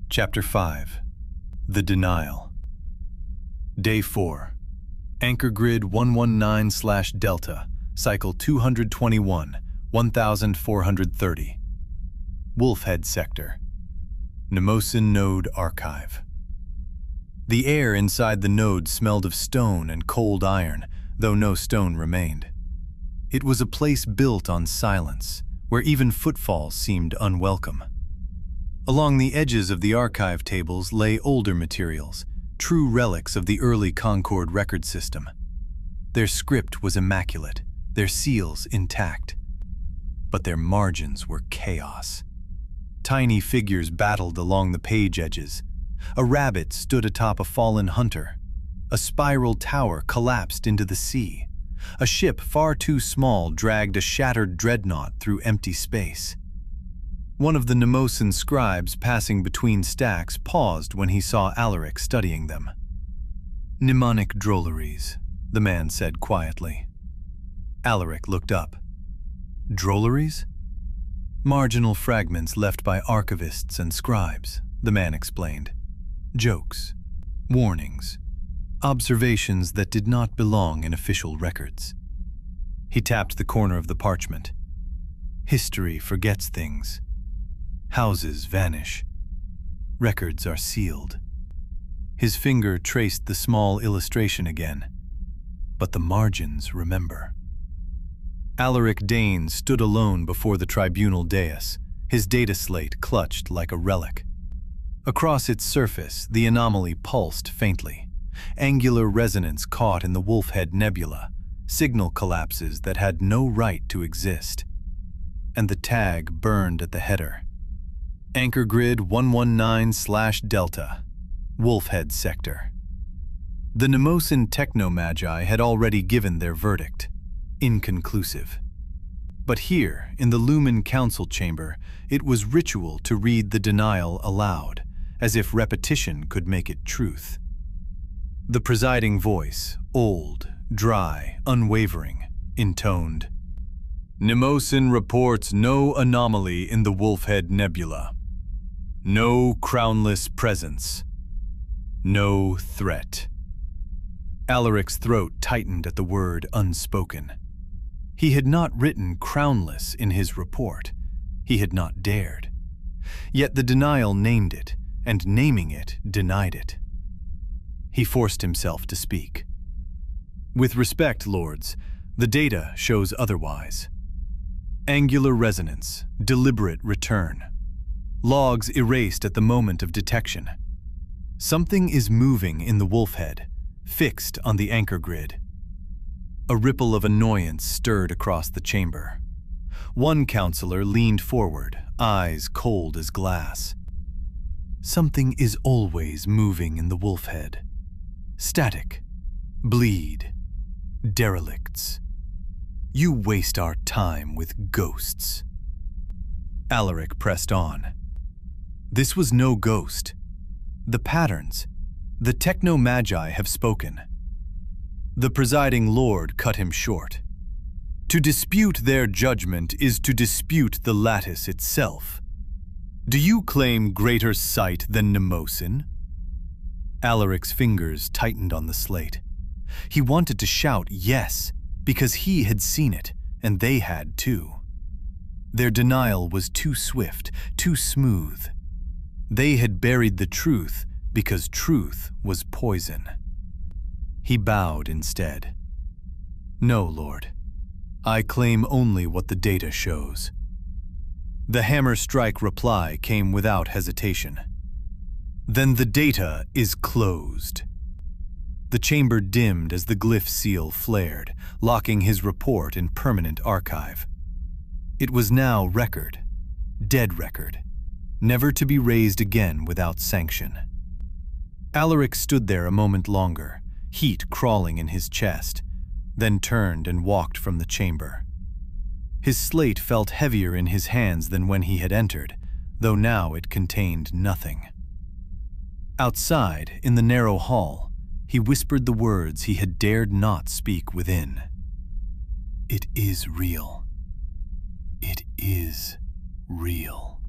Chapter 5. The Denial. Day 4. Anchor Grid 119/Delta, Cycle 221, 1430. Wolfhead Sector. Mnemosyne Node Archive. The air inside the node smelled of stone and cold iron, though no stone remained. It was a place built on silence, where even footfalls seemed unwelcome. Along the edges of the archive tables lay older materials, true relics of the early Concord record system. Their script was immaculate, their seals intact, but their margins were chaos. Tiny figures battled along the page edges. A rabbit stood atop a fallen hunter. A spiral tower collapsed into the sea. A ship far too small dragged a shattered dreadnought through empty space. One of the Mnemosyne scribes passing between stacks paused when he saw Alaric studying them. "Mnemonic drolleries," the man said quietly. Alaric looked up. "Drolleries?" "Marginal fragments left by archivists and scribes," the man explained. "Jokes, warnings, observations that did not belong in official records." He tapped the corner of the parchment. "History forgets things. Houses vanish. Records are sealed." His finger traced the small illustration again, but the margins remember. Alaric Dane stood alone before the tribunal dais, his data slate clutched like a relic. Across its surface, the anomaly pulsed faintly. Angular resonance caught in the Wolfhead Nebula, signal collapses that had no right to exist. And the tag burned at the header. Anchor Grid 119/Delta, Wolfhead Sector. The Mnemosyne Techno-Magi had already given their verdict. Inconclusive. But here, in the Lumen Council chamber, it was ritual to read the denial aloud, as if repetition could make it truth. The presiding voice, old, dry, unwavering, intoned, "Mnemosyne reports no anomaly in the Wolfhead Nebula. No crownless presence. No threat." Alaric's throat tightened at the word unspoken. He had not written crownless in his report. He had not dared. Yet the denial named it, and naming it denied it. He forced himself to speak. "With respect, lords, the data shows otherwise. Angular resonance, deliberate return. Logs erased at the moment of detection. Something is moving in the Wolfhead, fixed on the anchor grid." A ripple of annoyance stirred across the chamber. One counselor leaned forward, eyes cold as glass. "Something is always moving in the Wolfhead. Static, bleed, derelicts. You waste our time with ghosts." Alaric pressed on. "This was no ghost. The patterns, the Techno-Magi have spoken." The presiding lord cut him short. "To dispute their judgment is to dispute the lattice itself. Do you claim greater sight than Mnemosyne?" Alaric's fingers tightened on the slate. He wanted to shout yes, because he had seen it, and they had too. Their denial was too swift, too smooth. They had buried the truth because truth was poison. He bowed instead. "No, Lord. I claim only what the data shows." The hammer-strike reply came without hesitation. "Then the data is closed." The chamber dimmed as the glyph seal flared, locking his report in permanent archive. It was now record, dead record, never to be raised again without sanction. Alaric stood there a moment longer, heat crawling in his chest, then turned and walked from the chamber. His slate felt heavier in his hands than when he had entered, though now it contained nothing. Outside, in the narrow hall, he whispered the words he had dared not speak within. "It is real. It is real."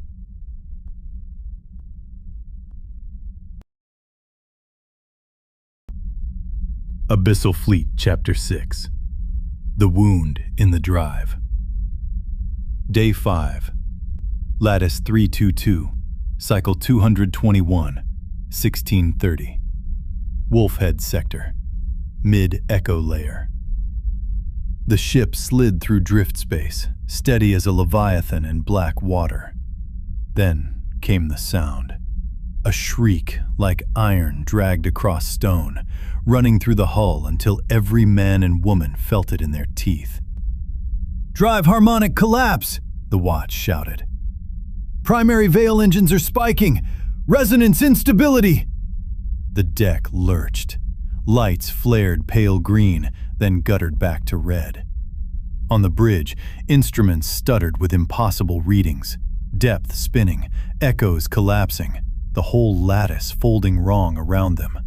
Abyssal Fleet, Chapter 6. The Wound in the Drive. Day 5. Lattice 322, Cycle 221, 1630. Wolfhead Sector. Mid-Echo Layer. The ship slid through drift space, steady as a leviathan in black water. Then came the sound. A shriek like iron dragged across stone, running through the hull until every man and woman felt it in their teeth. "Drive harmonic collapse!" the watch shouted. "Primary veil engines are spiking! Resonance instability!" The deck lurched. Lights flared pale green, then guttered back to red. On the bridge, instruments stuttered with impossible readings, depth spinning, echoes collapsing, the whole lattice folding wrong around them.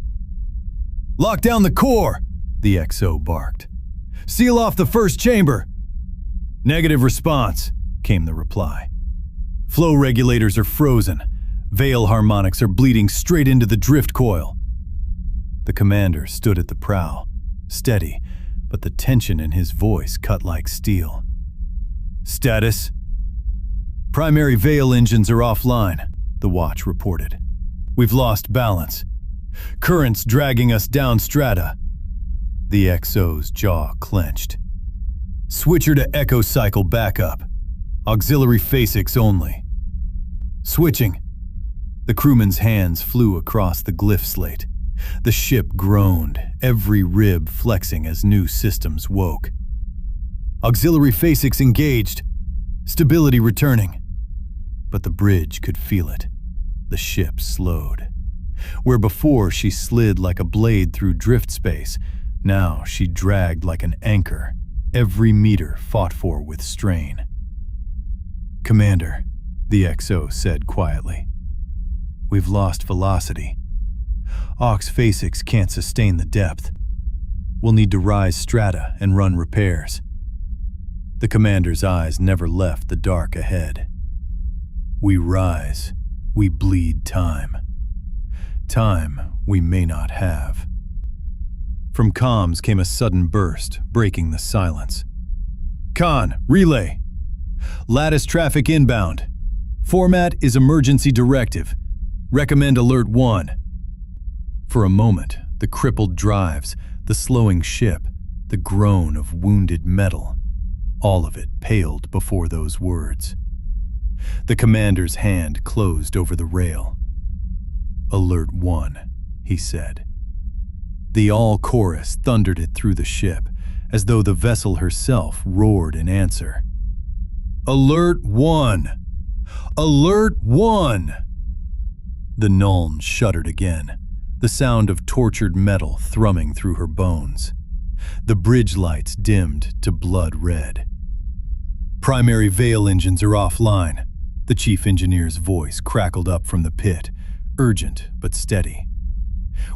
"Lock down the core!" the XO barked. "Seal off the first chamber!" "Negative response," came the reply. "Flow regulators are frozen. Veil harmonics are bleeding straight into the drift coil." The commander stood at the prow, steady, but the tension in his voice cut like steel. "Status?" "Primary veil engines are offline," the watch reported. "We've lost balance. Current's dragging us down strata." The XO's jaw clenched. "Switcher to echo cycle backup. Auxiliary phasics only." "Switching." The crewman's hands flew across the glyph slate. The ship groaned, every rib flexing as new systems woke. "Auxiliary phasics engaged. Stability returning." But the bridge could feel it. The ship slowed. Where before she slid like a blade through drift space, now she dragged like an anchor, every meter fought for with strain. "Commander," the XO said quietly, "we've lost velocity. Aux phasics can't sustain the depth. We'll need to rise strata and run repairs." The commander's eyes never left the dark ahead. "We rise, we bleed time. Time we may not have." From comms came a sudden burst, breaking the silence. "Con, relay. Lattice traffic inbound. Format is emergency directive. Recommend alert 1. For a moment, the crippled drives, the slowing ship, the groan of wounded metal, all of it paled before those words. The commander's hand closed over the rail. "Alert 1, he said. The all-chorus thundered it through the ship, as though the vessel herself roared in answer. "Alert 1! Alert 1!" The Nuln shuddered again, the sound of tortured metal thrumming through her bones. The bridge lights dimmed to blood red. "Primary veil engines are offline," the chief engineer's voice crackled up from the pit, urgent but steady.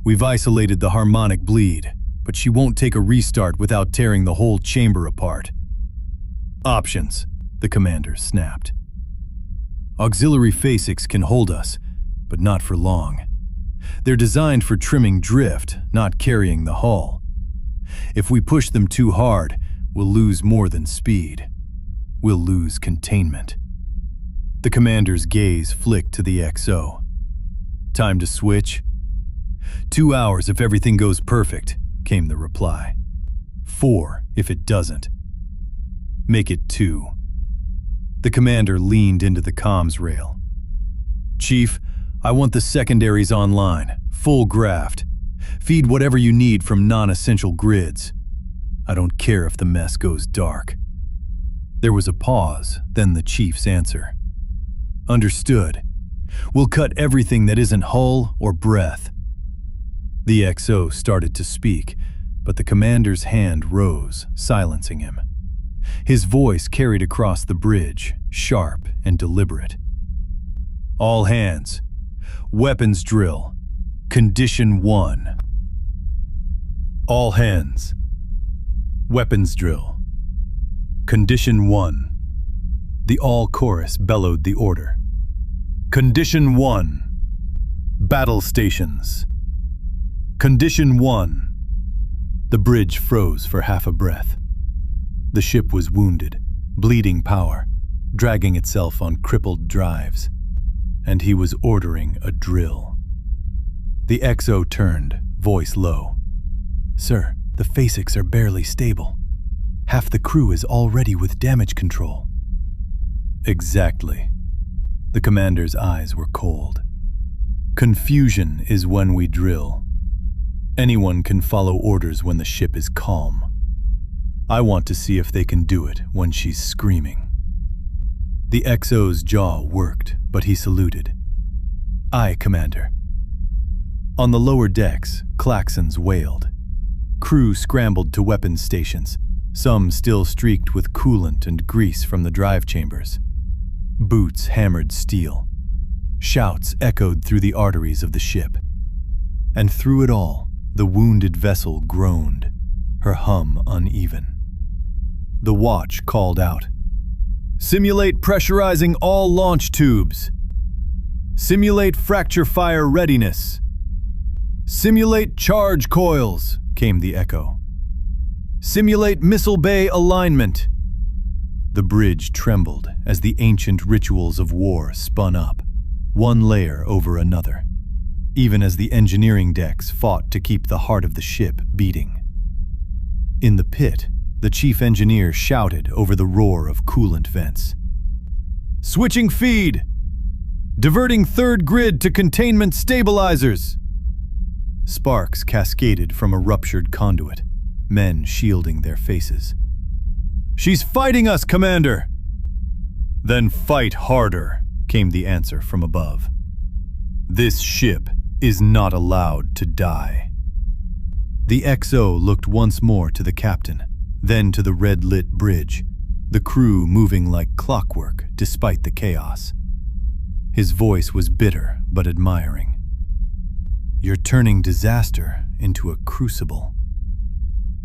"We've isolated the harmonic bleed, but she won't take a restart without tearing the whole chamber apart." "Options," the commander snapped. "Auxiliary phasics can hold us, but not for long. They're designed for trimming drift, not carrying the hull. If we push them too hard, we'll lose more than speed. We'll lose containment." The commander's gaze flicked to the XO. "Time to switch?" 2 hours if everything goes perfect," came the reply. 4 if it doesn't. "Make it 2. The commander leaned into the comms rail. "Chief, I want the secondaries online, full graft. Feed whatever you need from non-essential grids. I don't care if the mess goes dark." There was a pause, then the chief's answer. "Understood. We'll cut everything that isn't hull or breath." The XO started to speak, but the commander's hand rose, silencing him. His voice carried across the bridge, sharp and deliberate. "All hands. Weapons drill. Condition 1. All hands. Weapons drill. Condition 1. The all-chorus bellowed the order. Condition 1. Battle stations. Condition 1. The bridge froze for half a breath. The ship was wounded, bleeding power, dragging itself on crippled drives, and he was ordering a drill. The XO turned, voice low. "Sir, the FASICs are barely stable. Half the crew is already with damage control." "Exactly." The commander's eyes were cold. "Confusion is when we drill. Anyone can follow orders when the ship is calm. I want to see if they can do it when she's screaming." The XO's jaw worked, but he saluted. "Aye, Commander." On the lower decks, klaxons wailed. Crew scrambled to weapons stations, some still streaked with coolant and grease from the drive chambers. Boots hammered steel. Shouts echoed through the arteries of the ship. And through it all, the wounded vessel groaned, her hum uneven. The watch called out, "Simulate pressurizing all launch tubes. Simulate fracture fire readiness. Simulate charge coils," came the echo. "Simulate missile bay alignment." The bridge trembled as the ancient rituals of war spun up, one layer over another, even as the engineering decks fought to keep the heart of the ship beating. In the pit, the chief engineer shouted over the roar of coolant vents. "Switching feed! Diverting third grid to containment stabilizers!" Sparks cascaded from a ruptured conduit, men shielding their faces. "She's fighting us, Commander!" "Then fight harder," came the answer from above. "This ship is not allowed to die." The XO looked once more to the captain, then to the red-lit bridge, the crew moving like clockwork despite the chaos. His voice was bitter but admiring. "You're turning disaster into a crucible."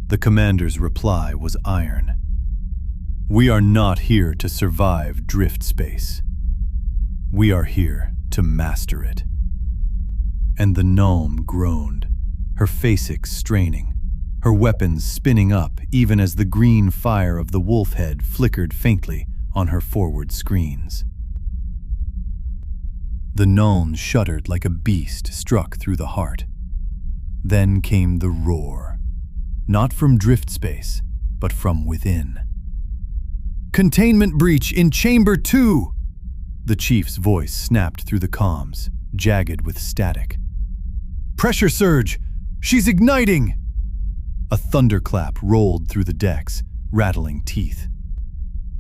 The commander's reply was iron. "We are not here to survive drift space. We are here to master it." And the Nuln groaned, her FASICs straining, her weapons spinning up even as the green fire of the wolf head flickered faintly on her forward screens. The Nuln shuddered like a beast struck through the heart. Then came the roar, not from drift space, but from within. "Containment breach in Chamber 2!" The chief's voice snapped through the comms, jagged with static. "Pressure surge! She's igniting!" A thunderclap rolled through the decks, rattling teeth.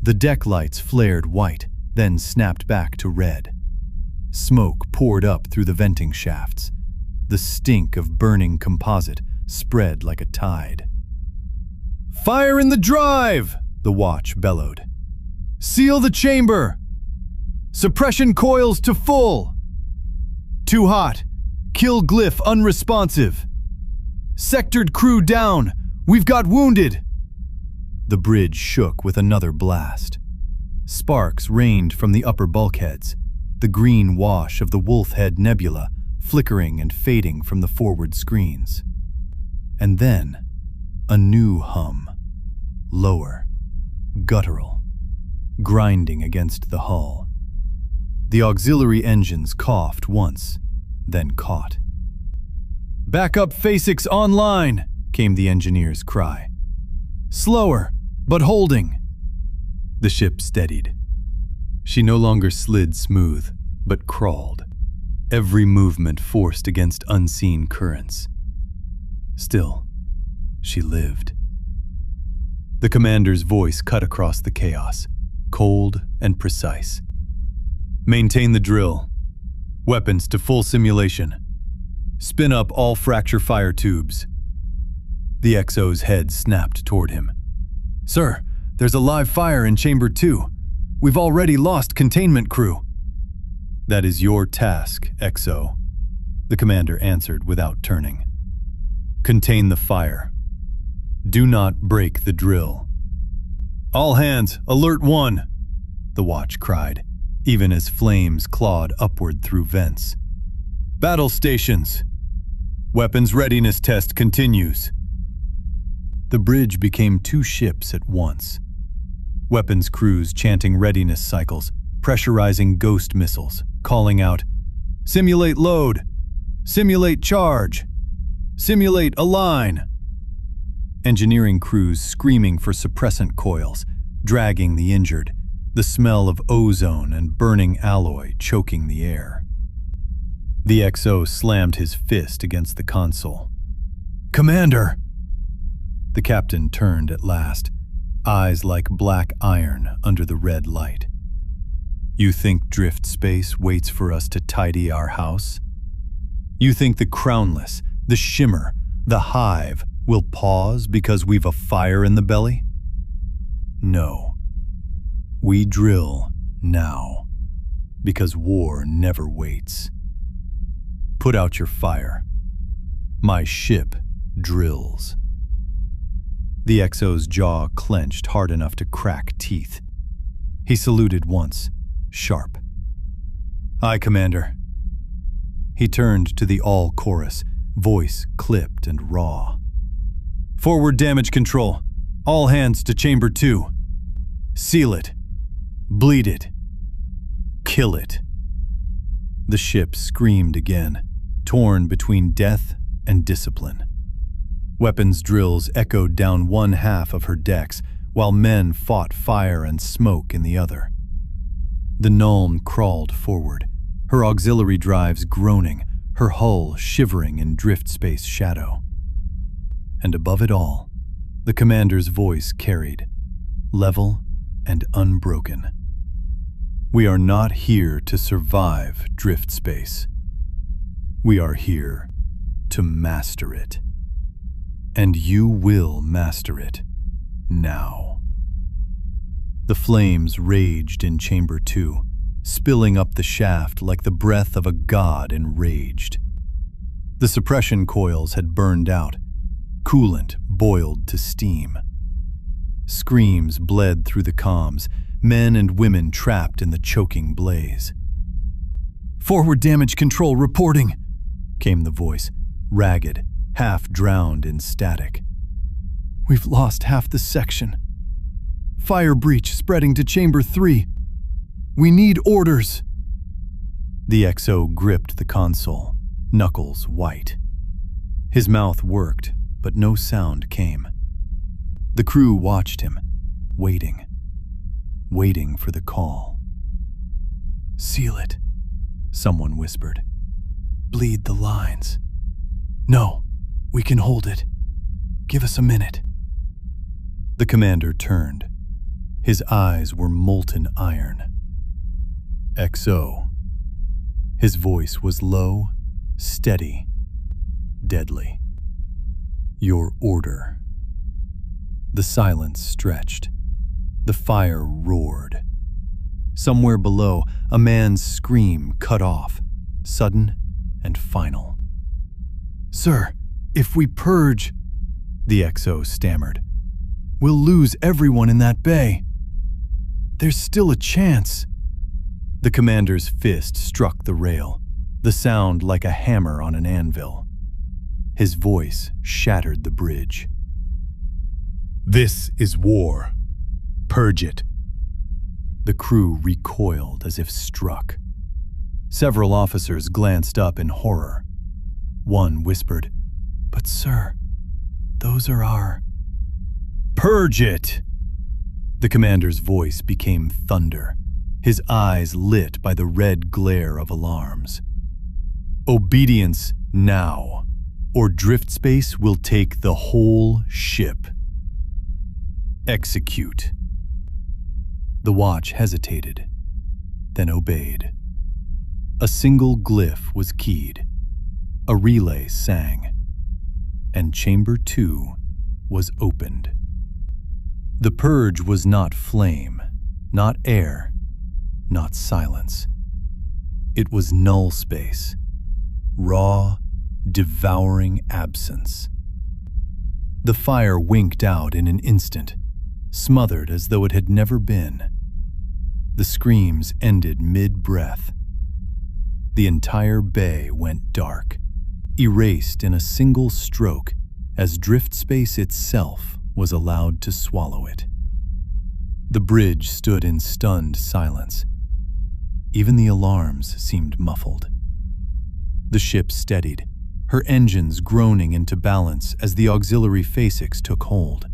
The deck lights flared white, then snapped back to red. Smoke poured up through the venting shafts. The stink of burning composite spread like a tide. "Fire in the drive!" the watch bellowed. "Seal the chamber! Suppression coils to full! Too hot! Kill glyph unresponsive! Sectored crew down! We've got wounded!" The bridge shook with another blast. Sparks rained from the upper bulkheads, the green wash of the Wolfhead Nebula flickering and fading from the forward screens. And then, a new hum, lower, guttural, grinding against the hull. The auxiliary engines coughed once, then caught. "Backup FASICs online!" came the engineer's cry. "Slower, but holding." The ship steadied. She no longer slid smooth, but crawled, every movement forced against unseen currents. Still, she lived. The commander's voice cut across the chaos, cold and precise. "Maintain the drill. Weapons to full simulation. Spin up all fracture fire tubes." The XO's head snapped toward him. "Sir, there's a live fire in Chamber 2. We've already lost containment crew." "That is your task, XO," the commander answered without turning. "Contain the fire. Do not break the drill." "All hands, alert 1," the watch cried, even as flames clawed upward through vents. "Battle stations. Weapons readiness test continues." The bridge became two ships at once. Weapons crews chanting readiness cycles, pressurizing ghost missiles, calling out, "Simulate load! Simulate charge! Simulate align!" Engineering crews screaming for suppressant coils, dragging the injured, the smell of ozone and burning alloy choking the air. The XO slammed his fist against the console. "Commander!" The captain turned at last, eyes like black iron under the red light. "You think drift space waits for us to tidy our house? You think the crownless, the shimmer, the hive will pause because we've a fire in the belly? No. We drill now, because war never waits. Put out your fire. My ship drills." The XO's jaw clenched hard enough to crack teeth. He saluted once, sharp. "Aye, Commander." He turned to the all chorus, voice clipped and raw. "Forward damage control. All hands to Chamber 2. Seal it. Bleed it. Kill it." The ship screamed again, torn between death and discipline. Weapons drills echoed down one half of her decks, while men fought fire and smoke in the other. The Nuln crawled forward, her auxiliary drives groaning, her hull shivering in drift space shadow. And above it all, the commander's voice carried, level and unbroken. "We are not here to survive drift space. We are here to master it. And you will master it now." The flames raged in Chamber 2, spilling up the shaft like the breath of a god enraged. The suppression coils had burned out, coolant boiled to steam. Screams bled through the comms, men and women trapped in the choking blaze. "Forward damage control reporting," came the voice, ragged, half drowned in static. "We've lost half the section. Fire breach spreading to Chamber 3. We need orders." The XO gripped the console, knuckles white. His mouth worked, but no sound came. The crew watched him, waiting for the call. "Seal it," someone whispered. "Bleed the lines." "No, we can hold it. Give us a minute." The commander turned. His eyes were molten iron. "XO." His voice was low, steady, deadly. "Your order." The silence stretched. The fire roared. Somewhere below, a man's scream cut off, sudden and final. "Sir, if we purge," the XO stammered, "we'll lose everyone in that bay. There's still a chance." The commander's fist struck the rail, the sound like a hammer on an anvil. His voice shattered the bridge. "This is war. Purge it." The crew recoiled as if struck. Several officers glanced up in horror. One whispered, "But sir, those are our—" "Purge it!" The commander's voice became thunder, his eyes lit by the red glare of alarms. "Obedience now, or drift space will take the whole ship. Execute." The watch hesitated, then obeyed. A single glyph was keyed. A relay sang, and Chamber 2 was opened. The purge was not flame, not air, not silence. It was null space, raw, devouring absence. The fire winked out in an instant, smothered as though it had never been. The screams ended mid-breath. The entire bay went dark, erased in a single stroke as drift space itself was allowed to swallow it. The bridge stood in stunned silence. Even the alarms seemed muffled. The ship steadied, her engines groaning into balance as the auxiliary facix took hold.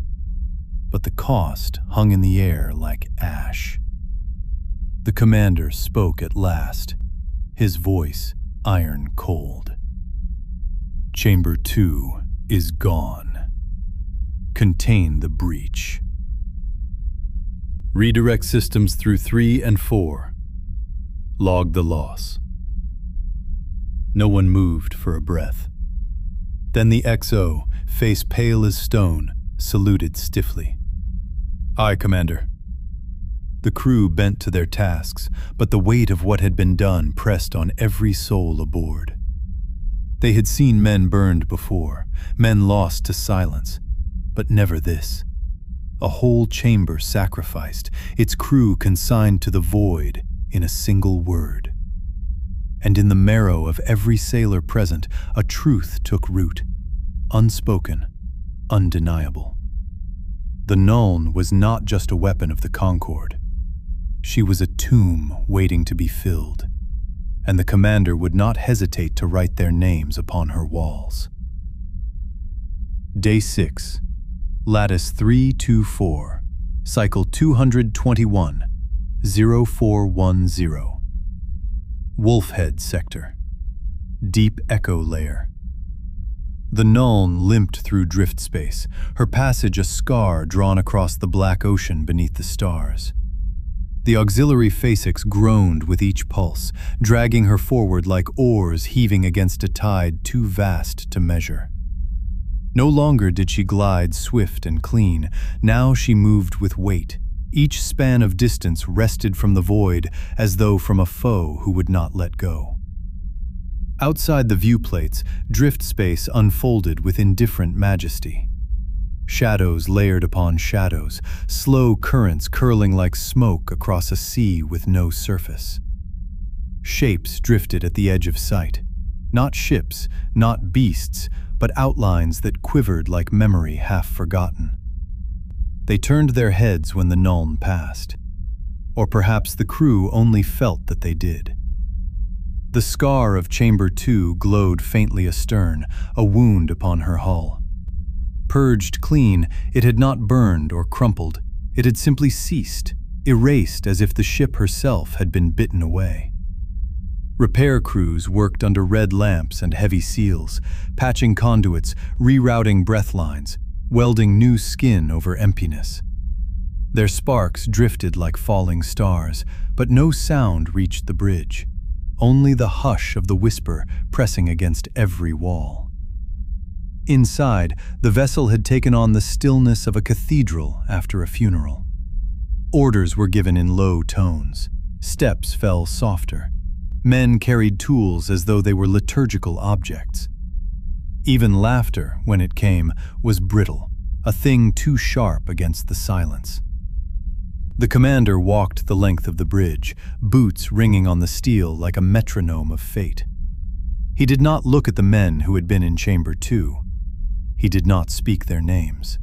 But the cost hung in the air like ash. The commander spoke at last, his voice iron cold. Chamber 2 is gone. Contain the breach. Redirect systems through 3 and 4. Log the loss. No one moved for a breath. Then the XO, face pale as stone, saluted stiffly. "Aye, Commander." The crew bent to their tasks, but the weight of what had been done pressed on every soul aboard. They had seen men burned before, men lost to silence, but never this. A whole chamber sacrificed, its crew consigned to the void in a single word. And in the marrow of every sailor present, a truth took root, unspoken, undeniable. The Nuln was not just a weapon of the Concord. She was a tomb waiting to be filled, and the commander would not hesitate to write their names upon her walls. Day 6, Lattice 324, Cycle 221, 0410. Wolfhead Sector. Deep Echo Layer. The Nuln limped through drift space, her passage a scar drawn across the black ocean beneath the stars. The auxiliary facix groaned with each pulse, dragging her forward like oars heaving against a tide too vast to measure. No longer did she glide swift and clean, now she moved with weight. Each span of distance wrested from the void as though from a foe who would not let go. Outside the viewplates, drift space unfolded with indifferent majesty. Shadows layered upon shadows, slow currents curling like smoke across a sea with no surface. Shapes drifted at the edge of sight. Not ships, not beasts, but outlines that quivered like memory half forgotten. They turned their heads when the Nuln passed. Or perhaps the crew only felt that they did. The scar of Chamber 2 glowed faintly astern, a wound upon her hull. Purged clean, it had not burned or crumpled. It had simply ceased, erased as if the ship herself had been bitten away. Repair crews worked under red lamps and heavy seals, patching conduits, rerouting breath lines, welding new skin over emptiness. Their sparks drifted like falling stars, but no sound reached the bridge, only the hush of the whisper pressing against every wall. Inside, the vessel had taken on the stillness of a cathedral after a funeral. Orders were given in low tones. Steps fell softer. Men carried tools as though they were liturgical objects. Even laughter, when it came, was brittle, a thing too sharp against the silence. The commander walked the length of the bridge, boots ringing on the steel like a metronome of fate. He did not look at the men who had been in Chamber 2. He did not speak their names.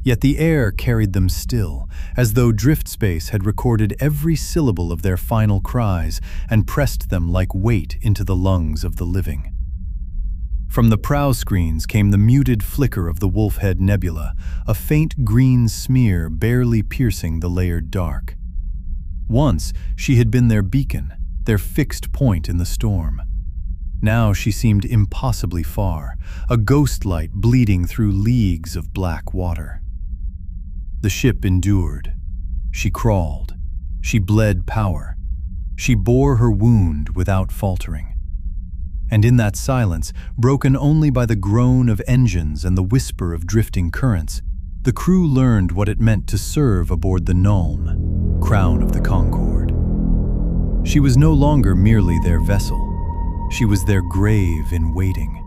Yet the air carried them still, as though drift space had recorded every syllable of their final cries and pressed them like weight into the lungs of the living. From the prow screens came the muted flicker of the Wolfhead Nebula, a faint green smear barely piercing the layered dark. Once she had been their beacon, their fixed point in the storm. Now she seemed impossibly far, a ghost light bleeding through leagues of black water. The ship endured. She crawled. She bled power. She bore her wound without faltering. And in that silence, broken only by the groan of engines and the whisper of drifting currents, the crew learned what it meant to serve aboard the Nuln, crown of the Concord. She was no longer merely their vessel. She was their grave in waiting,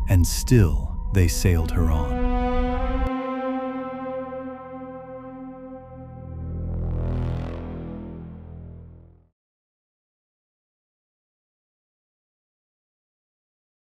and still they sailed her on.